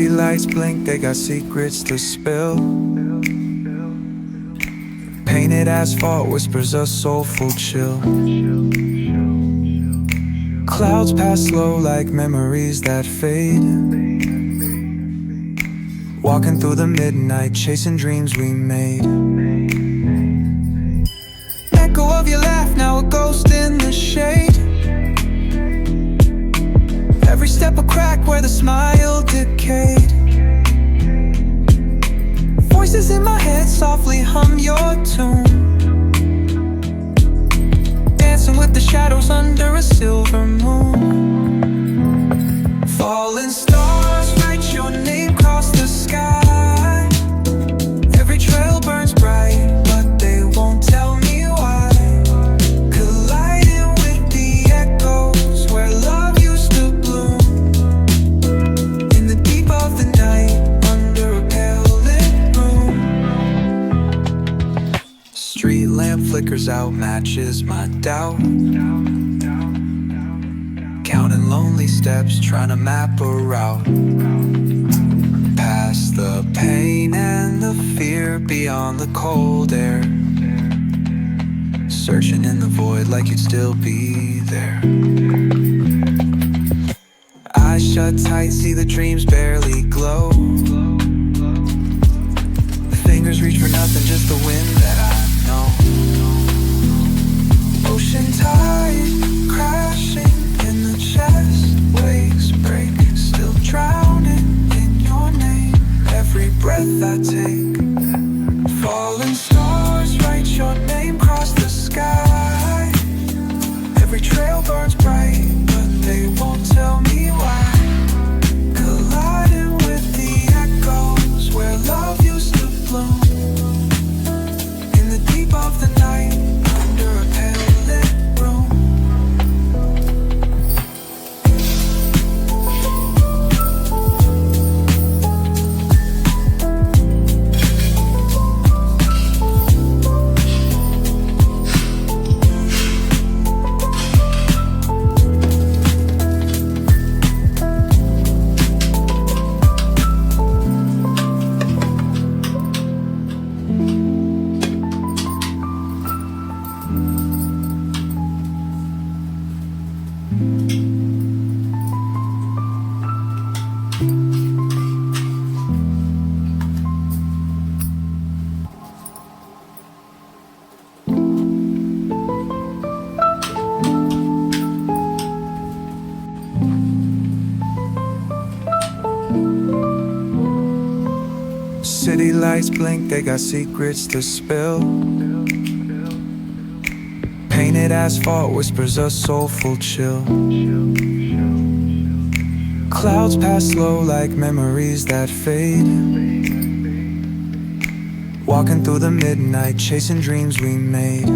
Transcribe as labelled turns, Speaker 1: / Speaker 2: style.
Speaker 1: City lights blink, they got secrets to spill. Painted asphalt whispers a soulful chill. Clouds pass slow like memories that fade. Walking through the midnight, chasing dreams we made. Echo of your laugh, now a ghost in the shade. Every step a crack where the smile decayed. Voices in my head softly hum your tune. Dancing with the shadows under a silver moon. Falling stars write your name across the sky. Every trail burns bright, but they won't tell me why. Colliding with the echoes where love used to bloom. In the deep of the night, under a pale lit room. Street lamp flickers out, matches my doubt. Counting lonely steps, trying to map a route. Past the pain and the fear, beyond the cold air. Searching in the void like you'd still be there. Eyes shut tight, see the dreams barely glow. Fingers reach for nothing, just the wind that I know. Ocean tide crashing in the chest, waves break, still drowning in your name. Every breath I take, falling stars write your name across the sky. Every trail burns bright, but they won't tell me why. Colliding with the echoes where love used to bloom. In the deep of the night, under a pale lit room. City lights blink, they got secrets to spill. Painted asphalt whispers a soulful chill. Clouds pass slow like memories that fade. Walking through the midnight, chasing dreams we made.